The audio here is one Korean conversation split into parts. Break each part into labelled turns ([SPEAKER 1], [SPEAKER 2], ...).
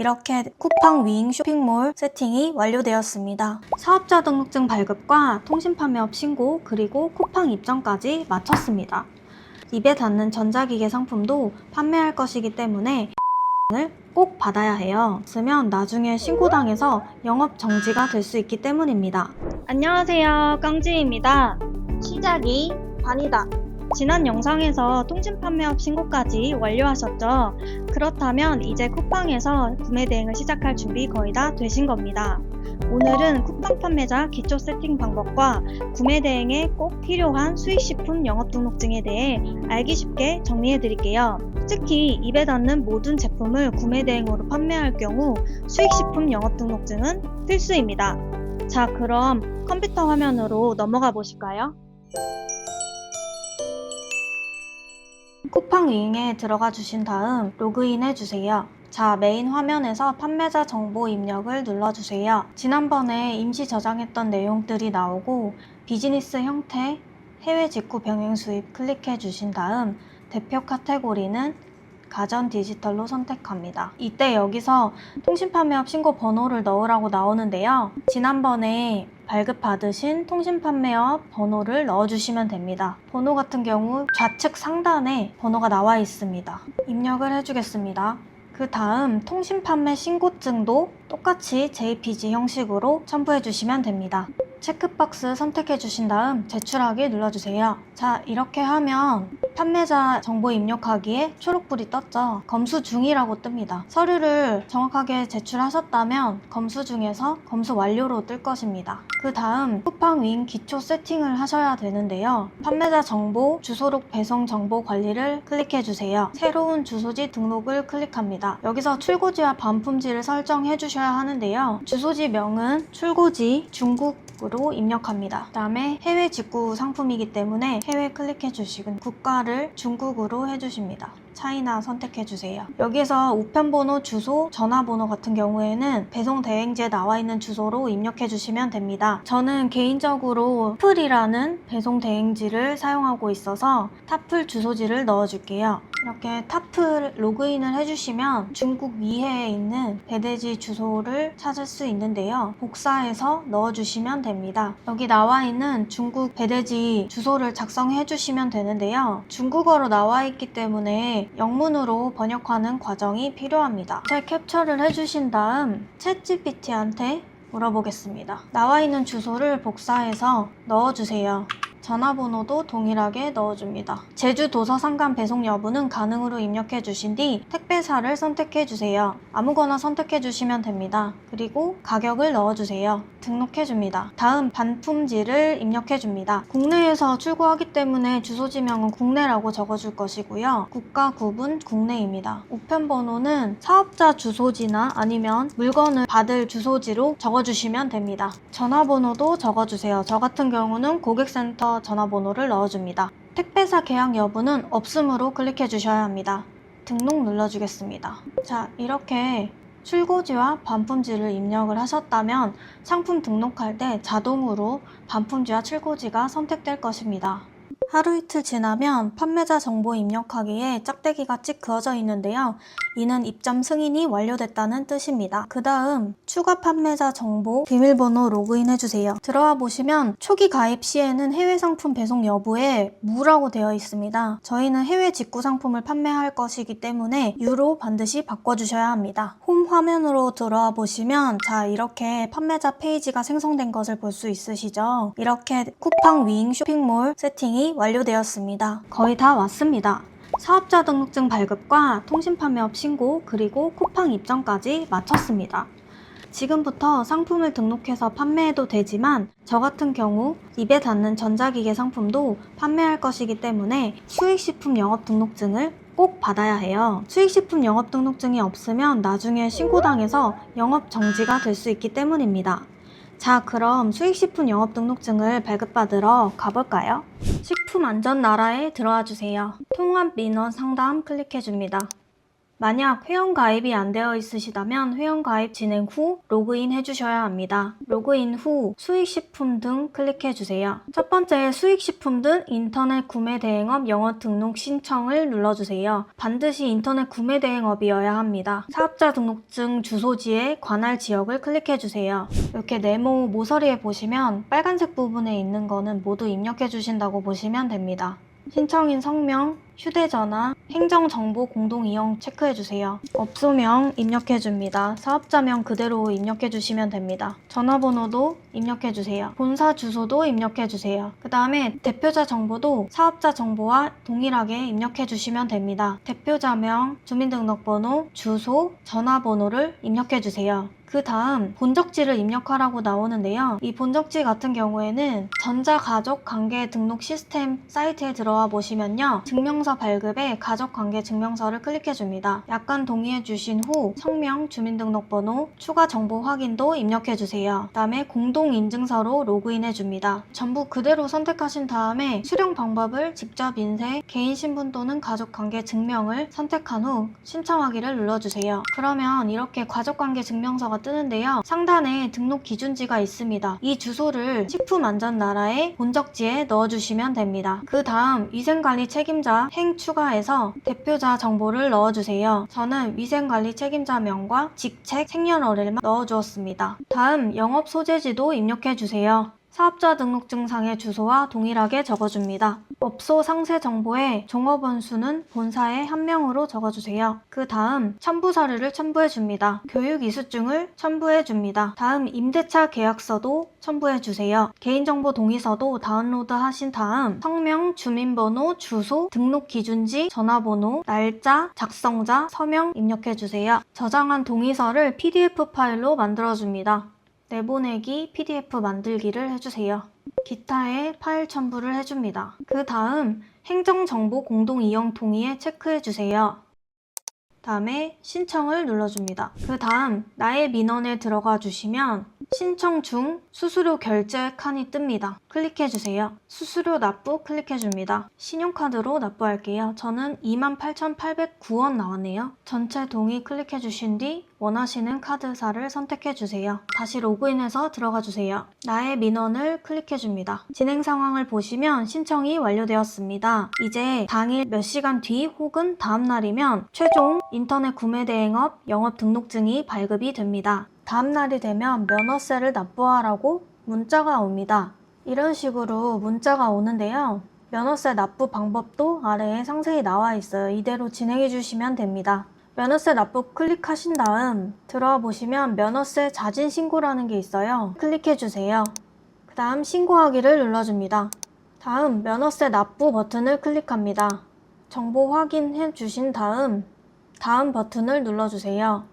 [SPEAKER 1] 이렇게 쿠팡 위잉 쇼핑몰 세팅이 완료되었습니다. 사업자 등록증 발급과 통신판매업 신고 그리고 쿠팡 입점까지 마쳤습니다. 입에 닿는 전자기계 상품도 판매할 것이기 때문에 꼭 받아야 해요. 쓰면 나중에 신고당해서 영업 정지가 될 수 있기 때문입니다. 안녕하세요, 깡지입니다. 시작이 반이다. 지난 영상에서 통신 판매업 신고까지 완료하셨죠? 그렇다면 이제 쿠팡에서 구매 대행을 시작할 준비 거의 다 되신 겁니다. 오늘은 쿠팡 판매자 기초 세팅 방법과 구매 대행에 꼭 필요한 수익식품 영업등록증에 대해 알기 쉽게 정리해 드릴게요. 특히 입에 닿는 모든 제품을 구매 대행으로 판매할 경우 수익식품 영업등록증은 필수입니다. 자, 그럼 컴퓨터 화면으로 넘어가 보실까요? 쿠팡 위잉에 들어가 주신 다음 로그인 해주세요. 자, 메인 화면에서 판매자 정보 입력을 눌러주세요. 지난번에 임시 저장했던 내용들이 나오고 비즈니스 형태, 해외 직구 병행 수입 클릭해 주신 다음 대표 카테고리는 가전 디지털로 선택합니다. 이때 여기서 통신판매업 신고 번호를 넣으라고 나오는데요. 지난번에 발급받으신 통신판매업 번호를 넣어주시면 됩니다. 번호 같은 경우 좌측 상단에 번호가 나와 있습니다. 입력을 해주겠습니다. 그 다음 통신판매 신고증도 똑같이 JPG 형식으로 첨부해 주시면 됩니다. 체크박스 선택해 주신 다음 제출하기 눌러주세요. 자, 이렇게 하면 판매자 정보 입력하기에 초록불이 떴죠. 검수 중이라고 뜹니다. 서류를 정확하게 제출하셨다면 검수 중에서 검수 완료로 뜰 것입니다. 그 다음 쿠팡 위잉 기초 세팅을 하셔야 되는데요. 판매자 정보, 주소록 배송 정보 관리를 클릭해 주세요. 새로운 주소지 등록을 클릭합니다. 여기서 출고지와 반품지를 설정해 주셔야 하는데요. 주소지 명은 출고지 중국으로 입력합니다. 그 다음에 해외 직구 상품이기 때문에 해외 클릭해 주시고 국가를 중국으로 해주십니다. 차이나 선택해 주세요. 여기서 우편번호, 주소, 전화번호 같은 경우에는 배송 대행지에 나와 있는 주소로 입력해 주시면 됩니다. 저는 개인적으로 타플이라는 배송 대행지를 사용하고 있어서 타플 주소지를 넣어 줄게요. 이렇게 타플 로그인을 해주시면 중국 위해에 있는 배대지 주소를 찾을 수 있는데요. 복사해서 넣어주시면 됩니다. 여기 나와 있는 중국 배대지 주소를 작성해 주시면 되는데요. 중국어로 나와 있기 때문에 영문으로 번역하는 과정이 필요합니다. 제 캡처를 해주신 다음 챗GPT한테 물어보겠습니다. 나와 있는 주소를 복사해서 넣어주세요. 전화번호도 동일하게 넣어줍니다. 제주 도서 상간 배송 여부는 가능으로 입력해 주신 뒤 택배사를 선택해 주세요. 아무거나 선택해 주시면 됩니다. 그리고 가격을 넣어주세요. 등록해 줍니다. 다음 반품지를 입력해 줍니다. 국내에서 출고하기 때문에 주소지명은 국내라고 적어줄 것이고요. 국가 구분 국내입니다. 우편번호는 사업자 주소지나 아니면 물건을 받을 주소지로 적어주시면 됩니다. 전화번호도 적어주세요. 저 같은 경우는 고객센터 전화번호를 넣어줍니다. 택배사 계약 여부는 없음으로 클릭해 주셔야 합니다. 등록 눌러주겠습니다. 자, 이렇게 출고지와 반품지를 입력을 하셨다면 상품 등록할 때 자동으로 반품지와 출고지가 선택될 것입니다. 하루 이틀 지나면 판매자 정보 입력하기에 짝대기가 찍 그어져 있는데요. 이는 입점 승인이 완료됐다는 뜻입니다. 그 다음 추가 판매자 정보 비밀번호 로그인 해주세요. 들어와 보시면 초기 가입 시에는 해외 상품 배송 여부에 무라고 되어 있습니다. 저희는 해외 직구 상품을 판매할 것이기 때문에 유로 반드시 바꿔주셔야 합니다. 홈 화면으로 들어와 보시면 자, 이렇게 판매자 페이지가 생성된 것을 볼 수 있으시죠? 이렇게 쿠팡 위잉 쇼핑몰 세팅이 완료되었습니다. 거의 다 왔습니다. 사업자 등록증 발급과 통신판매업 신고 그리고 쿠팡 입점까지 마쳤습니다. 지금부터 상품을 등록해서 판매해도 되지만 저 같은 경우 입에 닿는 전자기계 상품도 판매할 것이기 때문에 수익식품 영업등록증을 꼭 받아야 해요. 수익식품 영업등록증이 없으면 나중에 신고당해서 영업 정지가 될 수 있기 때문입니다. 자, 그럼 수익식품 영업등록증을 발급받으러 가볼까요? 식품안전나라에 들어와 주세요. 통합민원 상담 클릭해 줍니다. 만약 회원가입이 안 되어 있으시다면 회원가입 진행 후 로그인 해주셔야 합니다. 로그인 후 수익식품 등 클릭해주세요. 첫 번째 수익식품 등 인터넷 구매 대행업 영업 등록 신청을 눌러주세요. 반드시 인터넷 구매 대행업이어야 합니다. 사업자 등록증 주소지에 관할 지역을 클릭해주세요. 이렇게 네모 모서리에 보시면 빨간색 부분에 있는 거는 모두 입력해주신다고 보시면 됩니다. 신청인 성명, 휴대전화, 행정정보 공동이용 체크해주세요. 업소명 입력해줍니다. 사업자명 그대로 입력해주시면 됩니다. 전화번호도 입력해주세요. 본사 주소도 입력해주세요. 그 다음에 대표자 정보도 사업자 정보와 동일하게 입력해주시면 됩니다. 대표자명, 주민등록번호, 주소, 전화번호를 입력해주세요. 그 다음 본적지를 입력하라고 나오는데요. 이 본적지 같은 경우에는 전자가족관계 등록 시스템 사이트에 들어와 보시면요. 증명서 발급에 가족관계 증명서를 클릭해줍니다. 약관 동의해주신 후 성명, 주민등록번호, 추가 정보 확인도 입력해주세요. 그 다음에 공동인증서로 로그인해줍니다. 전부 그대로 선택하신 다음에 수령 방법을 직접 인쇄, 개인신분 또는 가족관계 증명을 선택한 후 신청하기를 눌러주세요. 그러면 이렇게 가족관계 증명서가 뜨는데요. 상단에 등록 기준지가 있습니다. 이 주소를 식품안전나라의 본적지에 넣어주시면 됩니다. 그 다음 위생관리 책임자 행 추가해서 대표자 정보를 넣어주세요. 저는 위생관리 책임자명과 직책, 생년월일만 넣어주었습니다. 다음 영업 소재지도 입력해주세요. 사업자 등록증상의 주소와 동일하게 적어줍니다. 업소 상세 정보에 종업원수는 본사에 한 명으로 적어주세요. 그 다음 첨부 서류를 첨부해줍니다. 교육 이수증을 첨부해줍니다. 다음 임대차 계약서도 첨부해주세요. 개인정보 동의서도 다운로드 하신 다음 성명, 주민번호, 주소, 등록 기준지, 전화번호, 날짜, 작성자, 서명 입력해주세요. 저장한 동의서를 PDF 파일로 만들어줍니다. 내보내기, PDF 만들기를 해주세요. 기타에 파일 첨부를 해줍니다. 그 다음 행정정보 공동이용 동의에 체크해주세요. 다음에 신청을 눌러줍니다. 그 다음 나의 민원에 들어가 주시면 신청 중 수수료 결제 칸이 뜹니다. 클릭해주세요. 수수료 납부 클릭해줍니다. 신용카드로 납부할게요. 저는 28,809원 나왔네요. 전체 동의 클릭해주신 뒤 원하시는 카드사를 선택해주세요. 다시 로그인해서 들어가주세요. 나의 민원을 클릭해줍니다. 진행 상황을 보시면 신청이 완료되었습니다. 이제 당일 몇 시간 뒤 혹은 다음날이면 최종 인터넷 구매 대행업 영업 등록증이 발급이 됩니다. 다음날이 되면 면허세를 납부하라고 문자가 옵니다. 이런 식으로 문자가 오는데요. 면허세 납부 방법도 아래에 상세히 나와 있어요. 이대로 진행해 주시면 됩니다. 면허세 납부 클릭하신 다음 들어와 보시면 면허세 자진 신고라는 게 있어요. 클릭해 주세요. 그 다음 신고하기를 눌러줍니다. 다음 면허세 납부 버튼을 클릭합니다. 정보 확인해 주신 다음 버튼을 눌러주세요.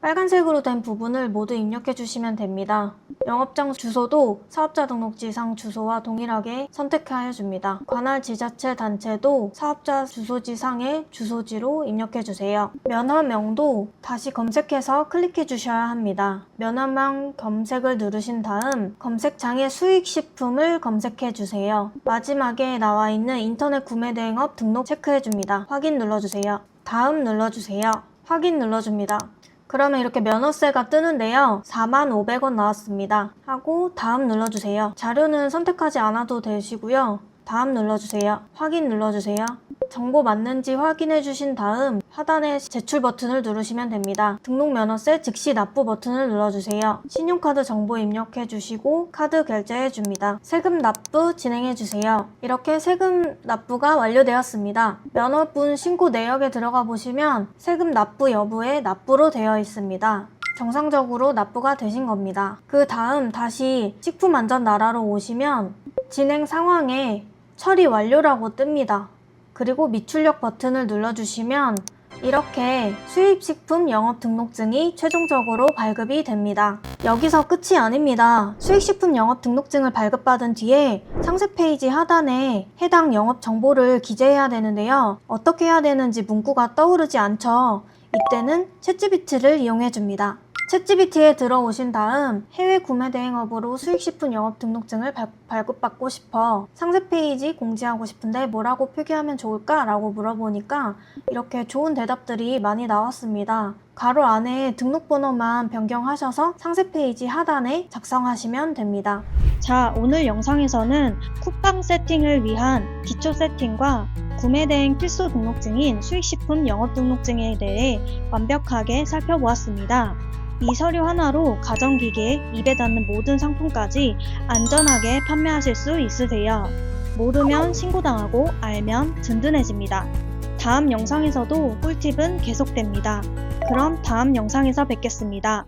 [SPEAKER 1] 빨간색으로 된 부분을 모두 입력해 주시면 됩니다. 영업장 주소도 사업자 등록지상 주소와 동일하게 선택하여 줍니다. 관할 지자체 단체도 사업자 주소지상의 주소지로 입력해 주세요. 면허명도 다시 검색해서 클릭해 주셔야 합니다. 면허명 검색을 누르신 다음 검색창에 수익식품을 검색해 주세요. 마지막에 나와 있는 인터넷 구매 대행업 등록 체크해 줍니다. 확인 눌러주세요. 다음 눌러주세요. 확인 눌러줍니다. 그러면 이렇게 면허세가 뜨는데요. 45,000원 나왔습니다. 하고 다음 눌러주세요. 자료는 선택하지 않아도 되시고요. 다음 눌러주세요. 확인 눌러주세요. 정보 맞는지 확인해 주신 다음 하단에 제출 버튼을 누르시면 됩니다. 등록 면허세 즉시 납부 버튼을 눌러주세요. 신용카드 정보 입력해 주시고 카드 결제해 줍니다. 세금 납부 진행해 주세요. 이렇게 세금 납부가 완료되었습니다. 면허분 신고 내역에 들어가 보시면 세금 납부 여부에 납부로 되어 있습니다. 정상적으로 납부가 되신 겁니다. 그 다음 다시 식품안전나라로 오시면 진행 상황에 처리 완료라고 뜹니다. 그리고 미출력 버튼을 눌러주시면 이렇게 수입식품 영업등록증이 최종적으로 발급이 됩니다. 여기서 끝이 아닙니다. 수익식품 영업등록증을 발급받은 뒤에 상세 페이지 하단에 해당 영업 정보를 기재해야 되는데요. 어떻게 해야 되는지 문구가 떠오르지 않죠. 이때는 챗GPT를 이용해 줍니다. 챗GPT에 들어오신 다음 해외 구매 대행업으로 수익식품 영업 등록증을 발급받고 싶어. 상세 페이지 공지하고 싶은데 뭐라고 표기하면 좋을까? 라고 물어보니까 이렇게 좋은 대답들이 많이 나왔습니다. 가로 안에 등록번호만 변경하셔서 상세 페이지 하단에 작성하시면 됩니다. 자, 오늘 영상에서는 쿠팡 세팅을 위한 기초 세팅과 구매 대행 필수 등록증인 수익식품 영업 등록증에 대해 완벽하게 살펴보았습니다. 이 서류 하나로 가전기기에 입에 닿는 모든 상품까지 안전하게 판매하실 수 있으세요. 모르면 신고당하고 알면 든든해집니다. 다음 영상에서도 꿀팁은 계속됩니다. 그럼 다음 영상에서 뵙겠습니다.